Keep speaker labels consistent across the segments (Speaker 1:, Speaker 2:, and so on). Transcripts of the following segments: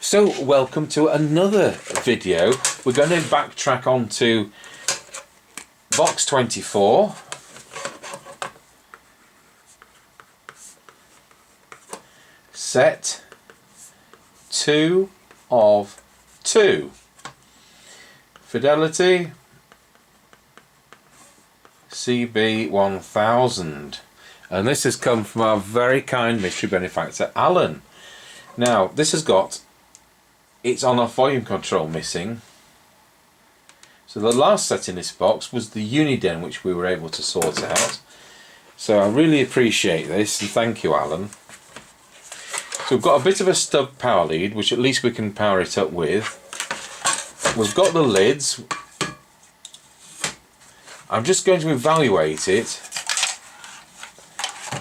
Speaker 1: So welcome to another video. We're going to backtrack onto box 24. Set 2 of 2. Fidelity CB1000. And this has come from our very kind mystery benefactor, Alan. Now, this has got its on-off volume control missing. So the last set in this box was the Uniden, which we were able to sort out. So I really appreciate this, and thank you, Alan. So we've got a bit of a stub power lead, which at least we can power it up with. We've got the lids. I'm just going to evaluate it.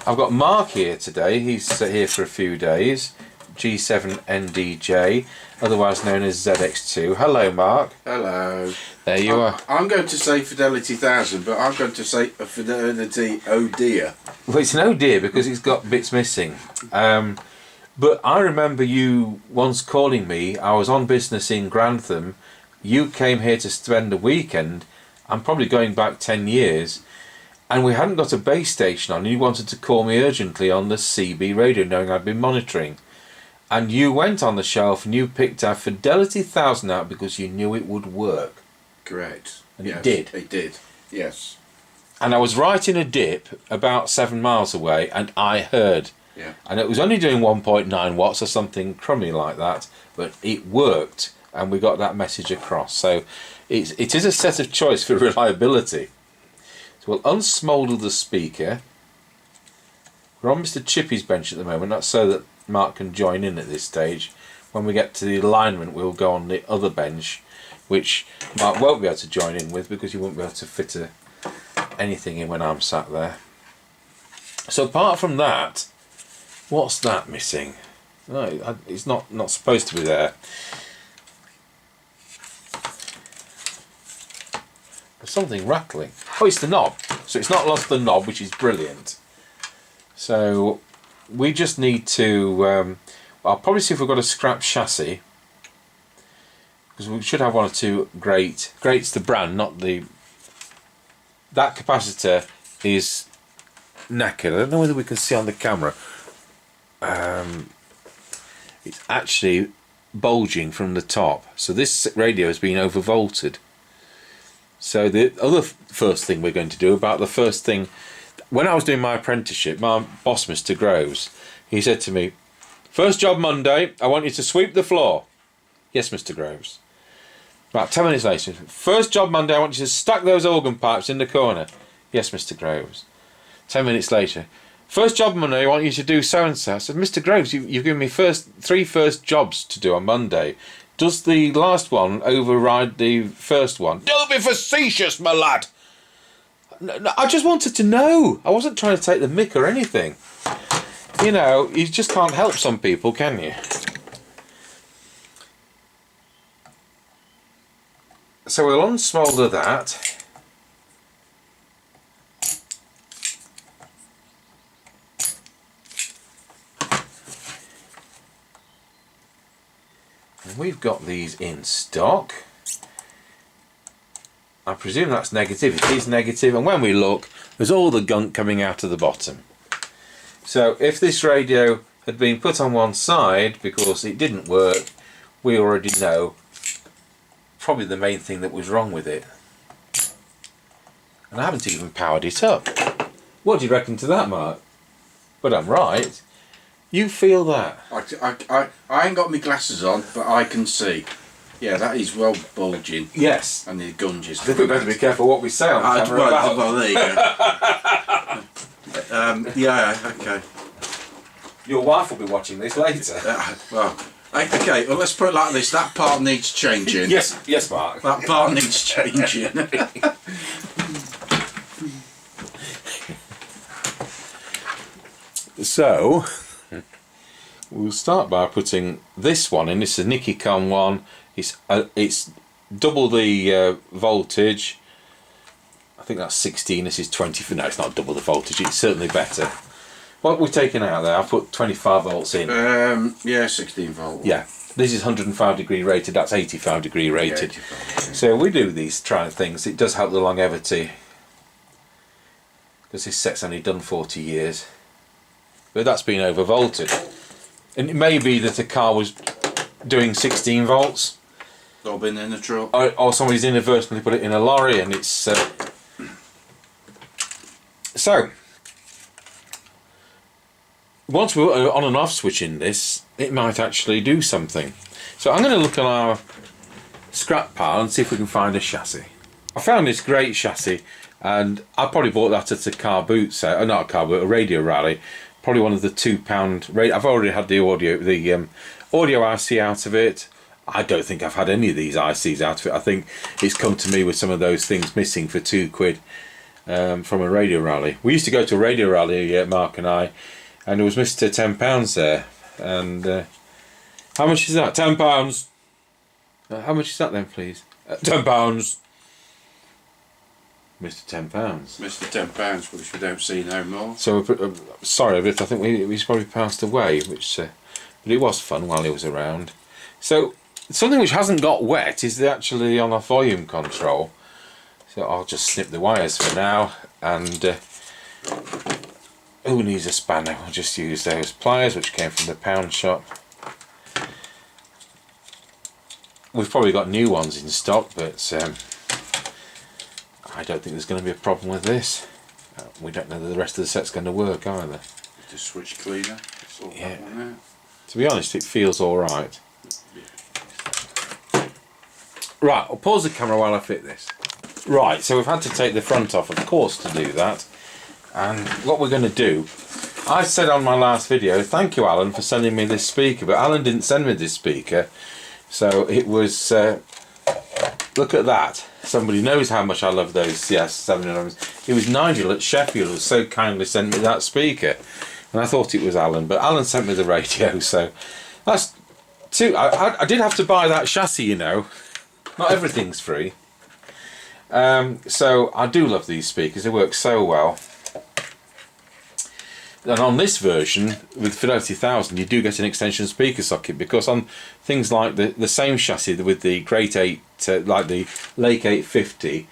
Speaker 1: I've got Mark here today. He's here for a few days. G7NDJ, otherwise known as ZX2. Hello, Mark.
Speaker 2: Hello.
Speaker 1: There you are.
Speaker 2: I'm going to say Fidelity 1000, but I'm going to say a Fidelity oh dear.
Speaker 1: Well, it's an oh dear because it's got bits missing. But I remember you once calling me. I was on business in Grantham. You came here to spend a weekend. I'm probably going back 10 years. And we hadn't got a base station on. And you wanted to call me urgently on the CB radio, knowing I'd been monitoring. And you went on the shelf and you picked our Fidelity 1000 out because you knew it would work.
Speaker 2: Correct.
Speaker 1: And
Speaker 2: yes,
Speaker 1: it did.
Speaker 2: It did, yes.
Speaker 1: And I was right in a dip about 7 miles away and I heard.
Speaker 2: Yeah.
Speaker 1: And it was only doing 1.9 watts or something crummy like that, but it worked and we got that message across. So it is a set of choice for reliability. So we'll unsmolder the speaker. We're on Mr Chippies bench at the moment, that's so that Mark can join in at this stage. When we get to the alignment, we'll go on the other bench, which Mark won't be able to join in with because you won't be able to fit anything in when I'm sat there. So apart from that, what's that missing? No, it's not supposed to be there. There's something rattling. Oh, it's the knob. So it's not lost the knob, which is brilliant. So we just need to, I'll probably see if we've got a scrap chassis, because we should have one or two Great's the brand, not the, that capacitor is knackered. I don't know whether we can see on the camera. It's actually bulging from the top, so this radio has been overvolted. So the other first thing we're going to do about the first thing, when I was doing my apprenticeship, my boss, Mr Groves, he said to me, "First job Monday, I want you to sweep the floor." Yes, Mr Groves. About 10 minutes later, "First job Monday, I want you to stack those organ pipes in the corner." Yes, Mr Groves. 10 minutes later, "First job Monday, I want you to do so and so." I said, "Mr Groves, you've given me three first jobs to do on Monday. Does the last one override the first one?" "Don't be facetious, my lad." No, I just wanted to know. I wasn't trying to take the mick or anything. You know, you just can't help some people, can you? So we'll unsmolder that. And we've got these in stock. I presume that's negative. It is negative, and when we look, there's all the gunk coming out of the bottom. So if this radio had been put on one side because it didn't work, we already know probably the main thing that was wrong with it. And I haven't even powered it up. What do you reckon to that, Mark? But I'm right. You feel that?
Speaker 2: I ain't got my glasses on, but I can see. Yeah, that is well bulging.
Speaker 1: Yes.
Speaker 2: And the gunges.
Speaker 1: I think we better be careful what we say on camera about.
Speaker 2: Well, there you go. Yeah, okay.
Speaker 1: Your wife will be watching this later.
Speaker 2: Okay, well, let's put it like this. That part needs changing.
Speaker 1: Yes, Mark.
Speaker 2: That part needs changing.
Speaker 1: So, we'll start by putting this one in. This is a Nikon one. It's double the voltage. I think that's 16. This is 20. No, it's not double the voltage. It's certainly better. What we're taking out there, I've put 25 volts in.
Speaker 2: Yeah, 16 volt.
Speaker 1: Yeah. This is 105 degree rated, that's 85 degree rated.
Speaker 2: Yeah, 85, yeah.
Speaker 1: So we do these trying things, it does help the longevity. Because this set's only done 40 years. But that's been overvolted. And it may be that a car was doing 16 volts.
Speaker 2: Or been in a truck.
Speaker 1: Or somebody's inadvertently put it in a lorry and it's... So, once we're on and off switching this, it might actually do something. So I'm going to look on our scrap pile and see if we can find a chassis. I found this great chassis, and I probably bought that at a car boot sale, not a car boot, a radio rally. Probably one of the £2 radio. I've already had the audio IC out of it. I don't think I've had any of these ICs out of it. I think it's come to me with some of those things missing for £2 from a radio rally. We used to go to a radio rally, Mark and I, and there was Mr £10 there. And how much is that? £10. How much is that then, please? £10. Mr £10.
Speaker 2: Mr £10, which we don't see no more.
Speaker 1: So sorry, but I think he's probably passed away. Which, but it was fun while he was around. So something which hasn't got wet is actually on our volume control. So I'll just snip the wires for now. And who needs a spanner? I'll just use those pliers which came from the pound shop. We've probably got new ones in stock, but I don't think there's going to be a problem with this. We don't know that the rest of the set's going to work either.
Speaker 2: The switch cleaner.
Speaker 1: Yeah. That one out. To be honest, it feels alright. Yeah. Right, I'll pause the camera while I fit this. Right, so we've had to take the front off, of course, to do that. And what we're going to do, I said on my last video, thank you Alan for sending me this speaker, but Alan didn't send me this speaker. So it was, look at that. Somebody knows how much I love those CS711s. It was Nigel at Sheffield who so kindly sent me that speaker. And I thought it was Alan, but Alan sent me the radio, so that's two. I did have to buy that chassis, you know. Not everything's free. So I do love these speakers, they work so well. And on this version, with Fidelity 1000, you do get an extension speaker socket, because on things like the same chassis with the Great 8, like the Lake 850,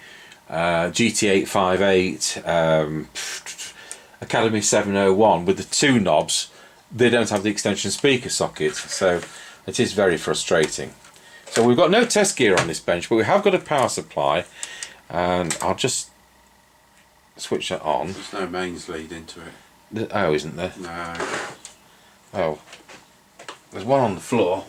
Speaker 1: GT858, Academy 701, with the two knobs, they don't have the extension speaker socket, so it is very frustrating. So we've got no test gear on this bench, but we have got a power supply, and I'll just switch that on.
Speaker 2: There's no mains lead into it.
Speaker 1: Oh, isn't there?
Speaker 2: No.
Speaker 1: Oh, there's one on the floor.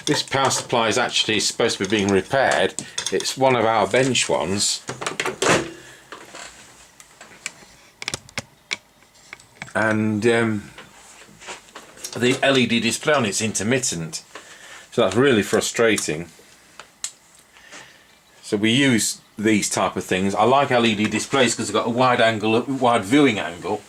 Speaker 1: This power supply is actually supposed to be being repaired. It's one of our bench ones. And the LED display on it's intermittent. So that's really frustrating. So we use these type of things. I like LED displays because they've got a wide viewing angle.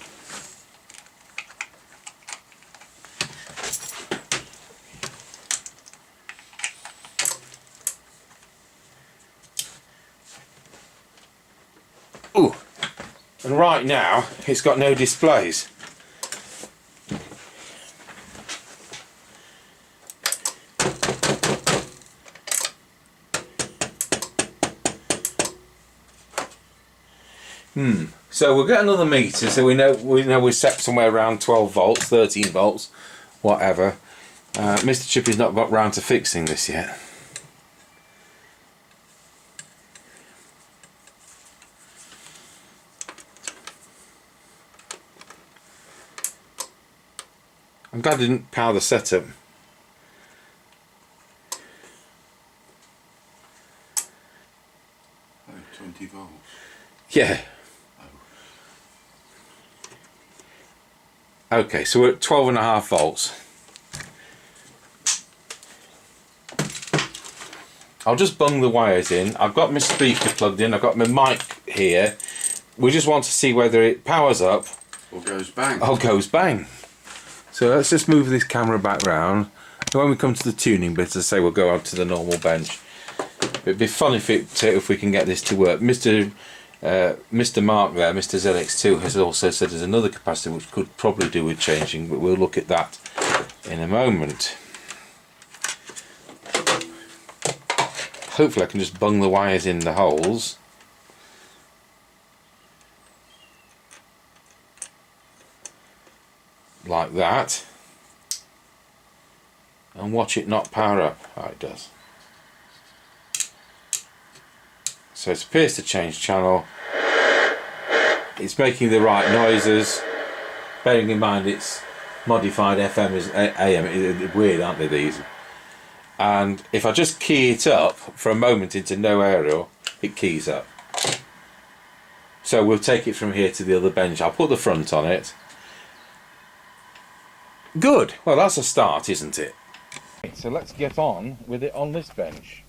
Speaker 1: Ooh, and right now it's got no displays. So we'll get another meter, so we know we're set somewhere around 12 volts, 13 volts, whatever. Mr Chippies not got round to fixing this yet. I'm glad I didn't power the setup.
Speaker 2: Oh, 20 volts.
Speaker 1: Yeah. Okay, so we're at 12.5 volts. I'll just bung the wires in. I've got my speaker plugged in, I've got my mic here. We just want to see whether it powers up
Speaker 2: or goes bang.
Speaker 1: or goes bang. So let's just move this camera back round. And when we come to the tuning bit, as I say, we'll go up to the normal bench. It'd be fun if we can get this to work. Mr Mr Mark there, Mr ZX2, has also said there's another capacitor which could probably do with changing, but we'll look at that in a moment. Hopefully I can just bung the wires in the holes. Like that. And watch it not power up. Oh, it does. So it appears to change channel. It's making the right noises. Bearing in mind it's modified FM is AM. Weird, aren't they, these? And if I just key it up for a moment into no aerial, it keys up. So we'll take it from here to the other bench. I'll put the front on it. Good. Well, that's a start, isn't it? So let's get on with it on this bench.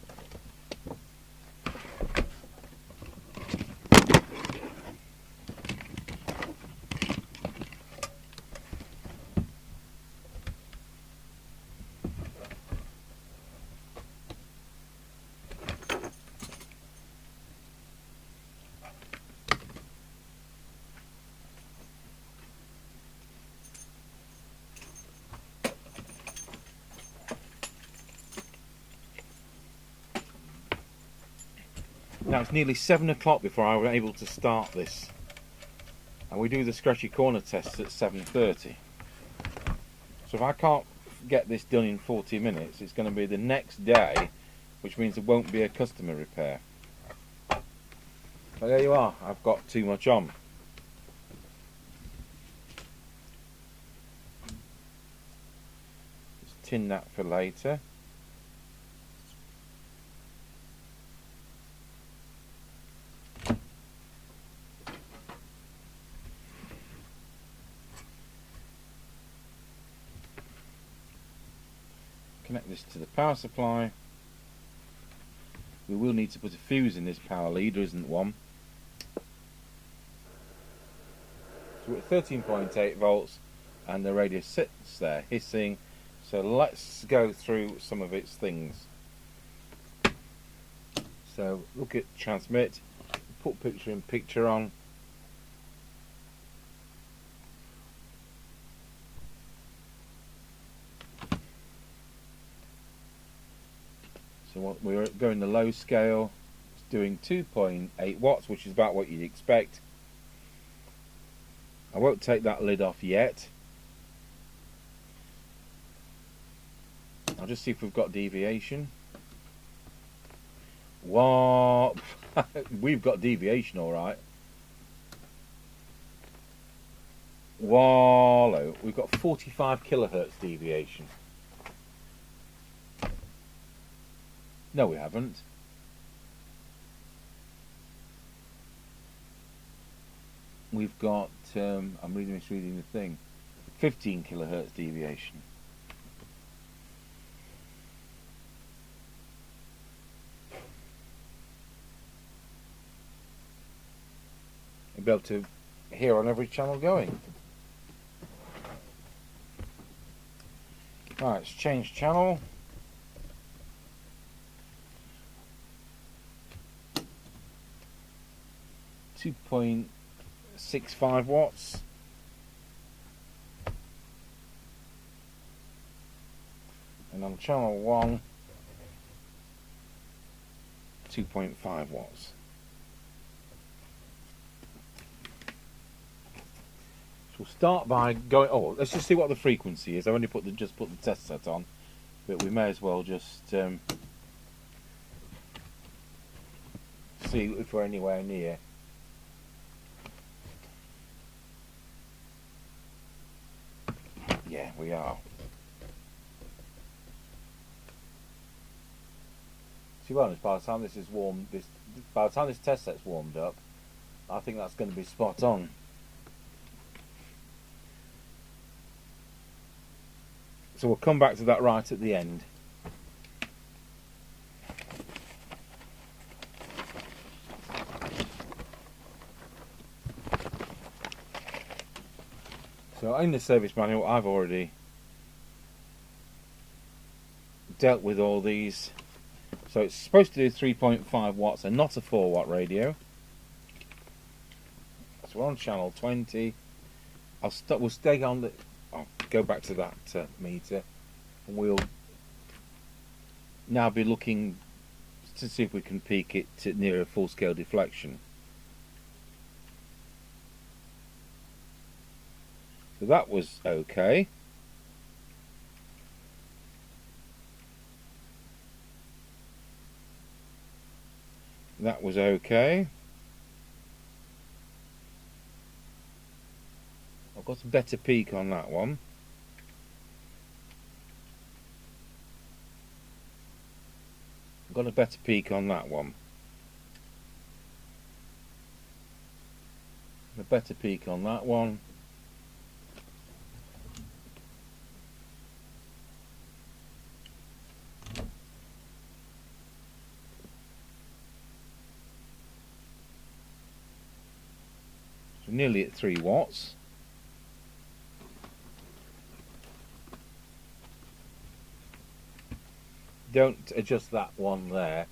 Speaker 1: Now it's nearly 7 o'clock before I was able to start this, and we do the scratchy corner tests at 7:30. So if I can't get this done in 40 minutes, it's going to be the next day, which means there won't be a customer repair. But there you are, I've got too much on. Just tin that for later. Connect this to the power supply. We will need to put a fuse in this power lead, there isn't one. So we're at 13.8 volts and the radio sits there hissing, so let's go through some of its things. So look at transmit, put picture in picture on. So what we're going the low scale, it's doing 2.8 watts, which is about what you'd expect. I won't take that lid off yet. I'll just see if we've got deviation. What? We've got deviation, all right. Wallow. We've got 45 kilohertz deviation. No, we haven't. We've got, I'm misreading the thing, 15 kilohertz deviation. You'll be able to hear on every channel going. Right, let's change channel. .65 watts. And on channel 1, 2.5 watts. So we'll start by going. Oh, let's just see what the frequency is. I only just put the test set on, but we may as well just see if we're anywhere near. Yeah, we are. To be honest, by the time this is warmed, by the time this test set's warmed up, I think that's going to be spot on. So we'll come back to that right at the end. So in the service manual, I've already dealt with all these. So it's supposed to do 3.5 watts and not a 4 watt radio. so we're on channel 20. We'll stay on the. I'll go back to that meter, and we'll now be looking to see if we can peak it to near a full scale deflection. So that was okay. That was okay. I've got a better peak on that one. I've got a better peak on that one. A better peak on that one. So nearly at 3 watts. Don't adjust that one there.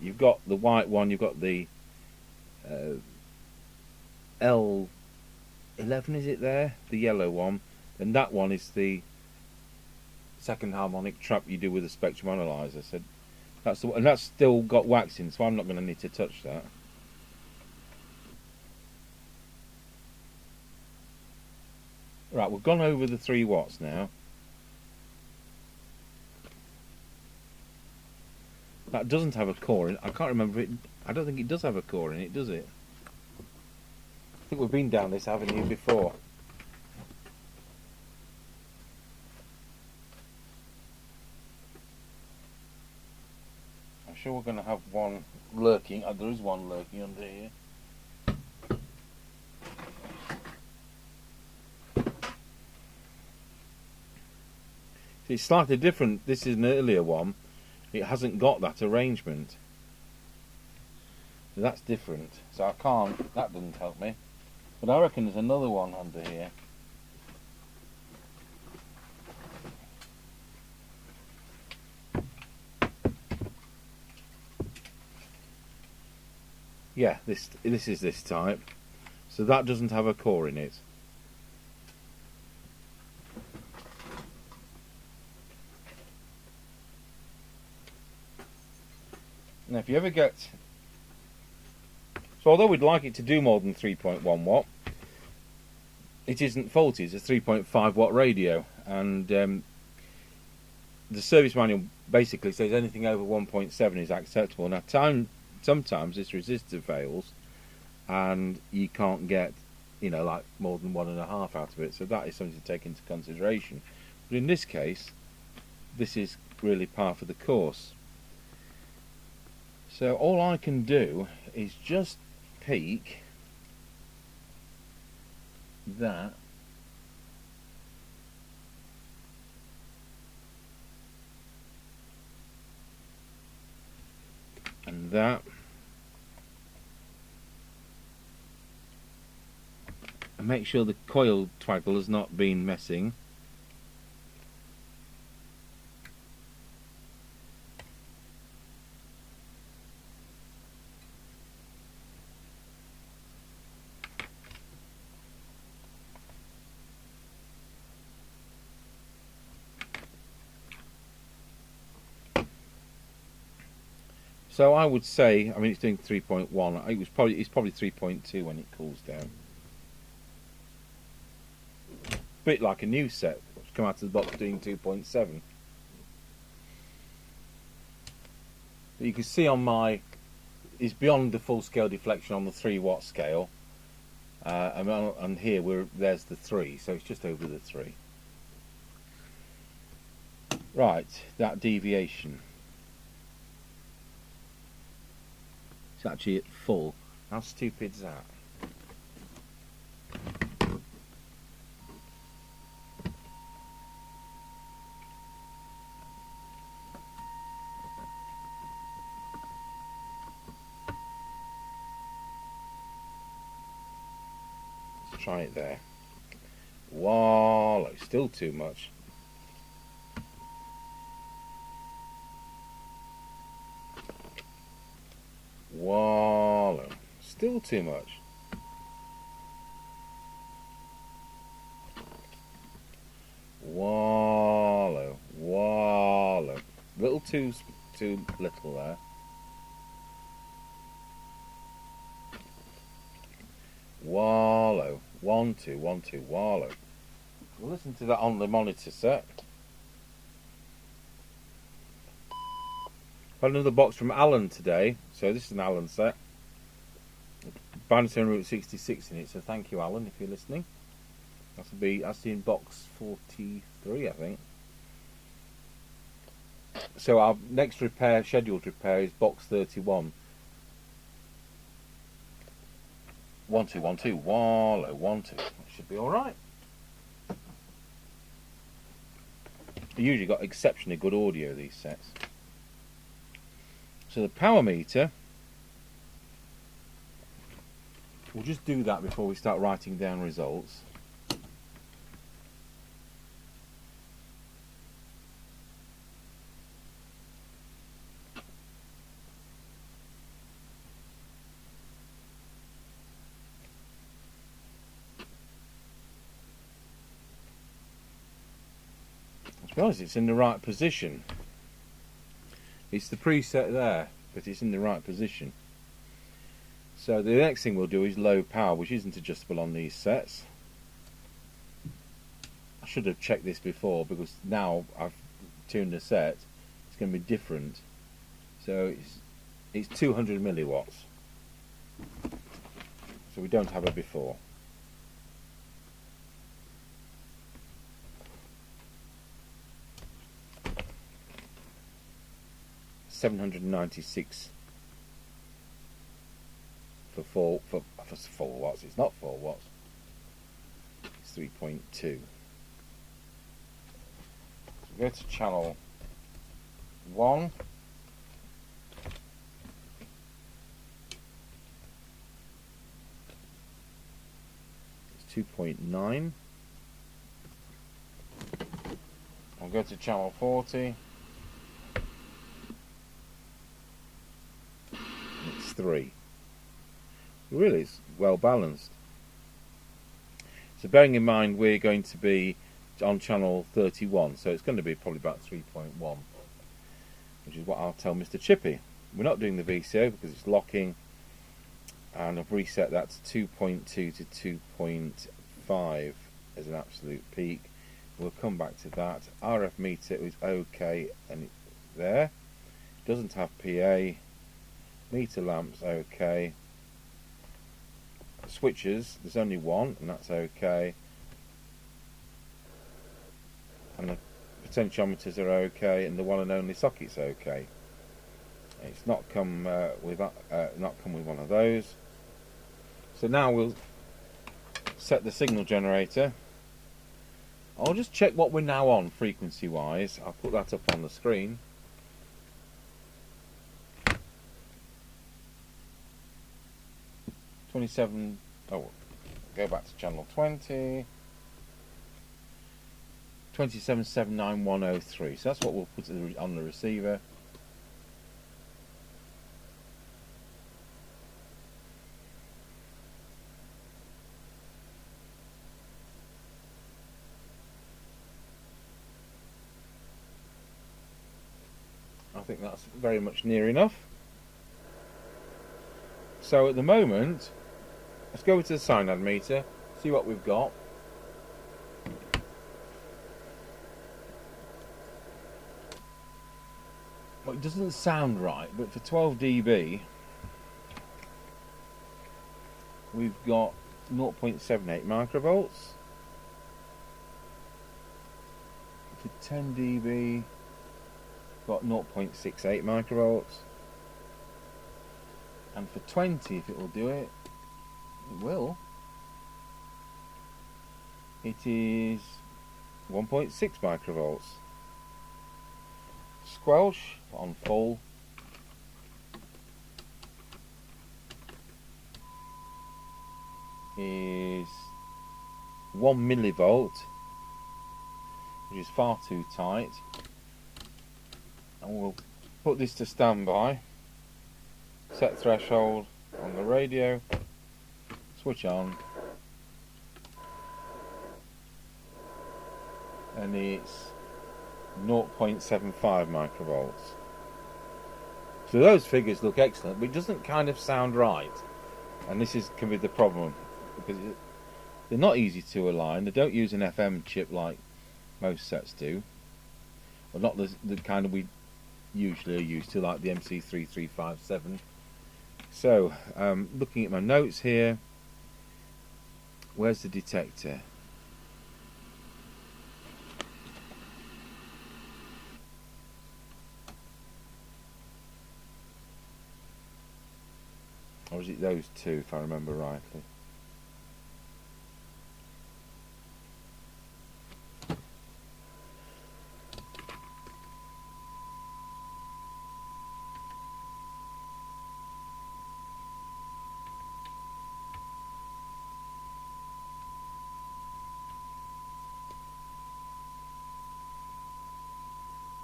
Speaker 1: You've got the white one, you've got the L11, is it there? The yellow one. And that one is the second harmonic trap you do with a spectrum analyzer. So that's and that's still got wax in, so I'm not going to need to touch that. Right, we've gone over the 3 watts now. That doesn't have a core in it. I can't remember it. I don't think it does have a core in it, does it? I think we've been down this avenue before. I'm sure we're going to have one lurking. There is one lurking under here. See, it's slightly different. This is an earlier one. It hasn't got that arrangement. So that's different. So I can't, that doesn't help me. But I reckon there's another one under here. Yeah, this is this type. So that doesn't have a core in it. Now if you ever get, so although we'd like it to do more than 3.1 watt, it isn't faulty. It's a 3.5 watt radio, and the service manual basically says anything over 1.7 is acceptable. Now sometimes this resistor fails and you can't get, you know, like more than 1.5 out of it, so that is something to take into consideration. But in this case, this is really par for the course. So all I can do is just peak that and that, and make sure the coil twaggle has not been messing. So I would say, I mean, it's doing 3.1. It's probably 3.2 when it cools down. Bit like a new set, which come out of the box doing 2.7. But you can see on my, it's beyond the full scale deflection on the 3 watt scale, and here there's the 3, so it's just over the 3. Right, that deviation. It's actually at full. How stupid is that? Let's try it there. Wow, still too much. Wallow. Still too much. Wallow, wallow. A little too little there. Wallow. 1 2 1 2 wallow. We'll listen to that on the monitor set. Got another box from Alan today, so this is an Alan set. Bandstone Route 66 in it, so thank you, Alan, if you're listening. That's in box 43, I think. So our next repair, scheduled repair, is box 31. 1 2 1 2 wallow 1 2. That should be all right. You usually got exceptionally good audio, these sets. So the power meter, we'll just do that before we start writing down results. To be honest, it's in the right position. It's the preset there, but it's in the right position. So the next thing we'll do is low power, which isn't adjustable on these sets. I should have checked this before, because now I've tuned the set, it's going to be different. So it's 200 milliwatts. So we don't have it before. $796 for 4 watts. It's not 4 watts. It's 3.2. So go to channel 1. It's 2.9. I'll go to channel 40. 3. Really, it's well balanced. So bearing in mind we're going to be on channel 31, so it's going to be probably about 3.1, which is what I'll tell Mr Chippy. We're not doing the VCO because it's locking, and I've reset that to 2.2 to 2.5 as an absolute peak. We'll come back to that. RF meter is okay, and it's there. Doesn't have PA. Meter lamps okay. Switches, there's only one, and that's okay. And the potentiometers are okay, and the one and only socket's okay. It's not come with one of those. So now we'll set the signal generator. I'll just check what we're now on frequency wise. I'll put that up on the screen. 27. Oh, go back to channel 20. 2779103. So that's what we'll put on the receiver. I think that's very much near enough. So at the moment, let's go to the cyanide meter, see what we've got. Well, it doesn't sound right, but for 12 dB, we've got 0.78 microvolts. For 10 dB, got 0.68 microvolts. And for 20, if it will do it, it will. It is 1.6 microvolts. Squelch on full. Is 1 millivolt, which is far too tight. And we'll put this to standby. Set threshold on the radio, switch on, and it's 0.75 microvolts. So those figures look excellent, but it doesn't kind of sound right, and can be the problem, because they're not easy to align. They don't use an FM chip like most sets do, or not the kind of we usually are used to, like the MC3357. So, looking at my notes here, where's the detector? Or is it those two, if I remember rightly?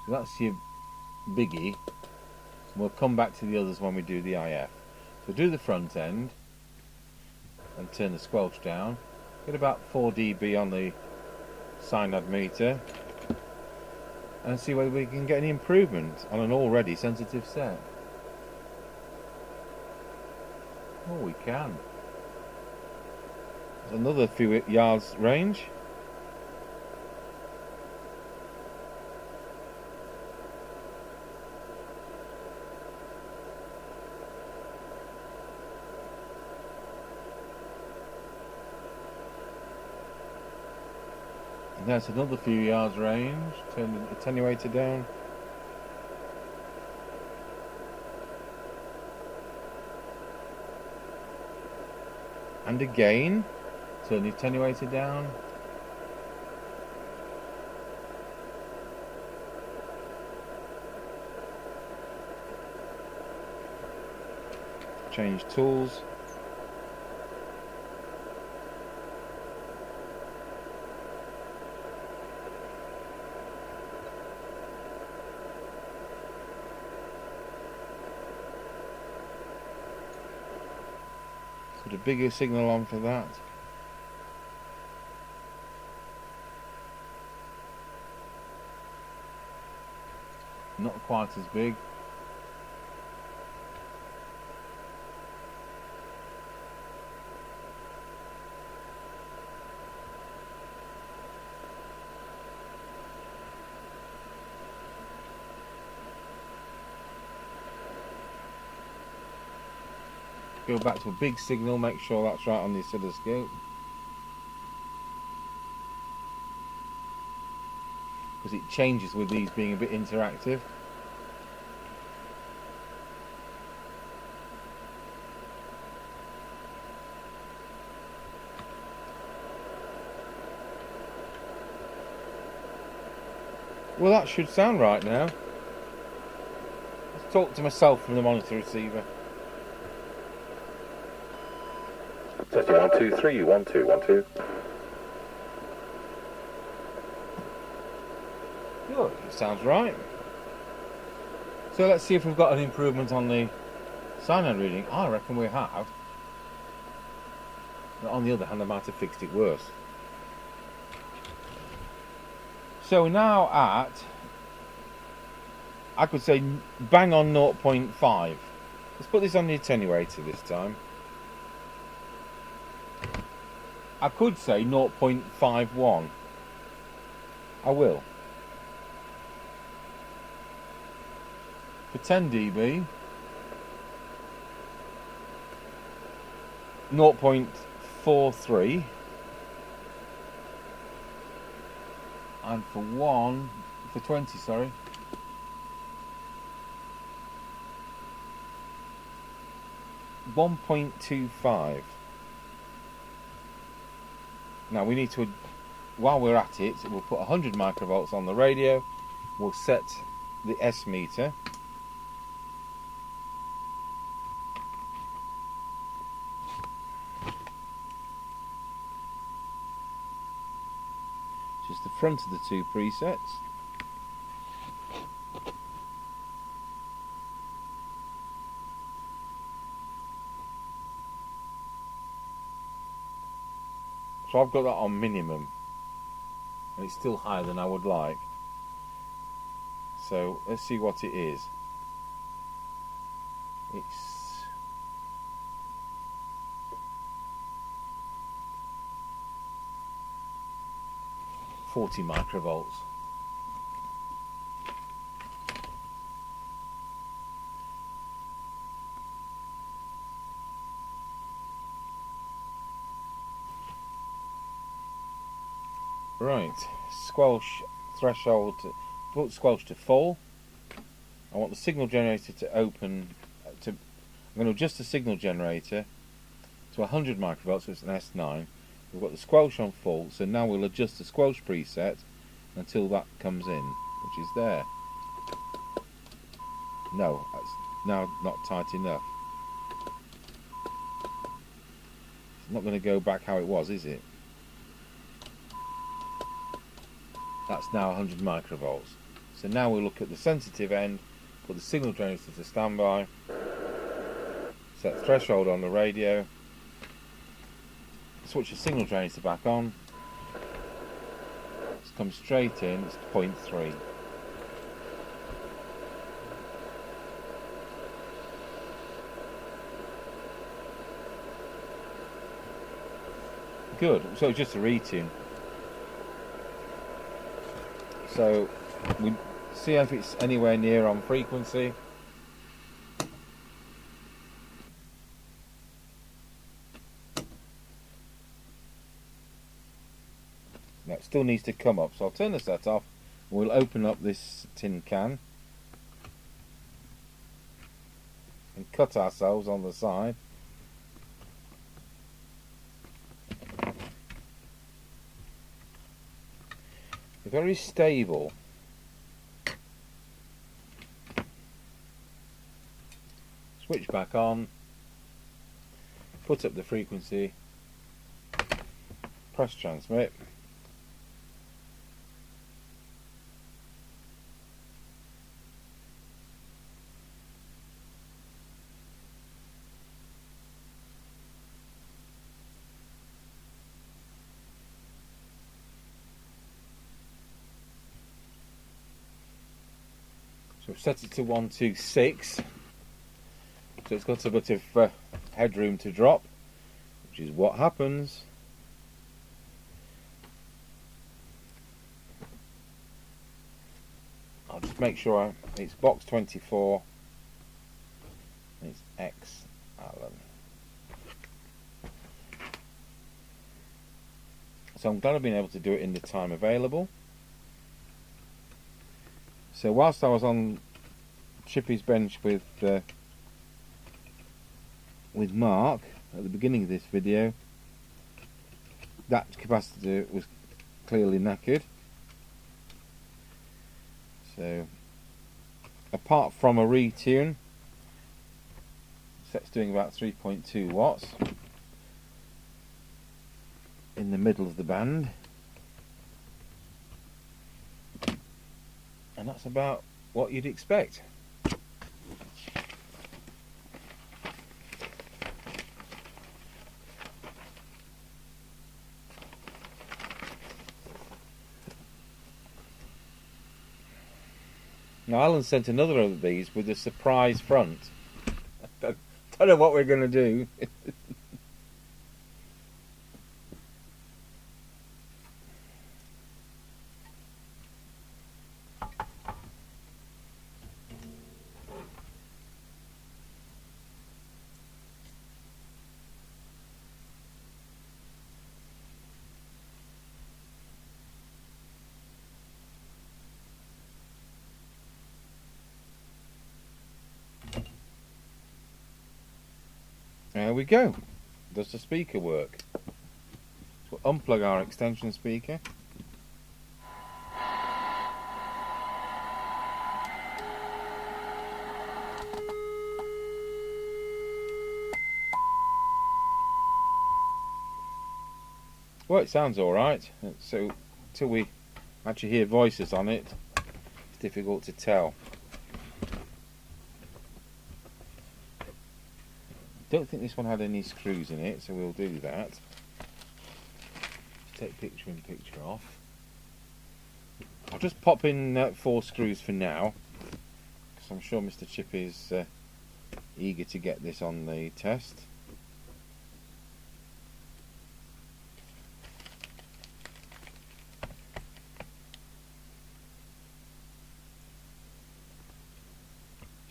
Speaker 1: So that's your biggie. We'll come back to the others when we do the IF. So do the front end and turn the squelch down. Get about 4 dB on the synod meter and see whether we can get any improvement on an already sensitive set. Oh, we can. There's another few yards range. That's another few yards range. Turn the attenuator down. And again, turn the attenuator down. Change tools. Put a bigger signal on for that. Not quite as big. Go back to a big signal, make sure that's right on the oscilloscope. Because it changes with these being a bit interactive. Well, that should sound right now. Let's talk to myself from the monitor receiver.
Speaker 3: Testing 1 2 3 1 2 1 2.
Speaker 1: Good, it sounds right. So let's see if we've got an improvement on the synod reading. I reckon we have. But on the other hand, I might have fixed it worse. So we're now at, I could say, bang on 0.5. Let's put this on the attenuator this time. I could say 0.51. I will. For 10 dB, 0.43. And for 20, sorry, 1.25. Now we need to, while we're at it, we'll put 100 microvolts on the radio. We'll set the S meter. Just the front of the two presets. So I've got that on minimum. and it's still higher than I would like. So let's see what it is. It's 40 microvolts. Right, squelch threshold to put squelch to full. I want the signal generator to open to I'm going to adjust the signal generator to 100 microvolts, so it's an S9. We've got the squelch on full, so now we'll adjust the squelch preset until that comes in, which is there. No, that's now not tight enough. It's not going to go back how it was, is it? That's now 100 microvolts. So now we'll look at the sensitive end, put the signal generator to standby, set threshold on the radio, switch the signal generator back on. It's come straight in, it's 0.3. Good, so it's just a retune. So we see if it's anywhere near on frequency. Now it still needs to come up, so I'll turn the set off. We'll open up this tin can and cut ourselves on the side. They're very stable. Switch back on, put up the frequency, press transmit. So I've set it to 126, so it's got a bit of headroom to drop, which is what happens. I'll just make sure it's box 24 and it's X Allen. So I'm glad I've been able to do it in the time available. So whilst I was on Chippy's bench with Mark at the beginning of this video, that capacitor was clearly knackered. So apart from a retune, set's doing about 3.2 watts in the middle of the band. And that's about what you'd expect. Now Alan sent another of these with a surprise front. Don't know what we're going to do. There we go. Does the speaker work? So we'll unplug our extension speaker. Well, it sounds alright. So until we actually hear voices on it, it's difficult to tell. Don't think this one had any screws in it, so we'll do that. Just take picture in, picture off. I'll just pop in 4 screws for now, because I'm sure Mr Chippies is eager to get this on the test.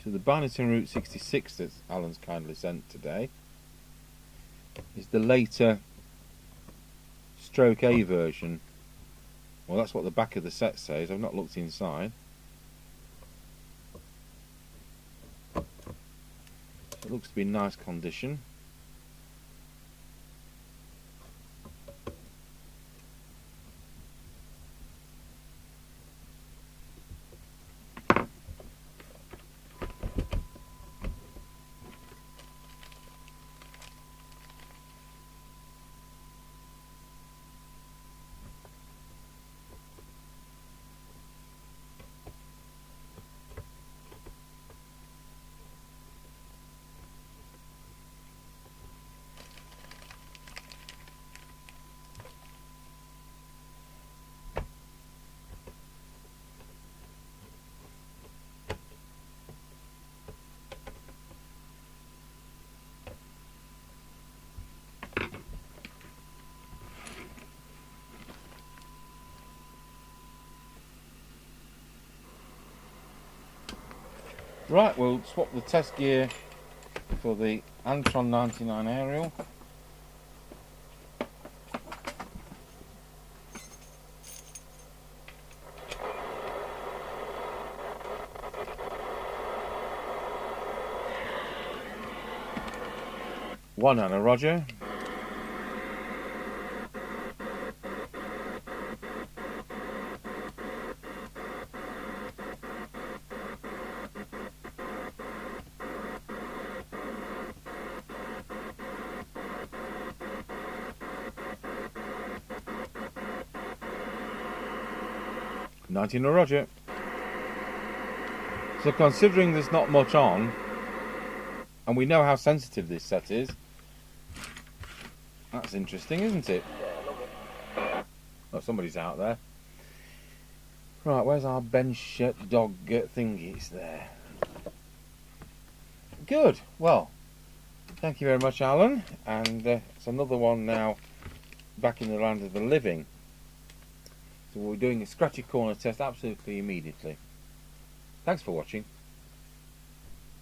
Speaker 1: So the Barnington Route 66 that Alan's kindly sent today is the later Stroke A version. Well, that's what the back of the set says. I've not looked inside. It looks to be in nice condition. Right, we'll swap the test gear for the Antron 99 aerial. One Anna Roger. No Roger. So considering there's not much on, and we know how sensitive this set is, that's interesting, isn't it? Oh, somebody's out there. Right, where's our bench dog thingy? It's there. Good. Well, thank you very much, Alan. And it's another one now back in the land of the living. So we're doing a scratchy corner test absolutely immediately. Thanks for watching.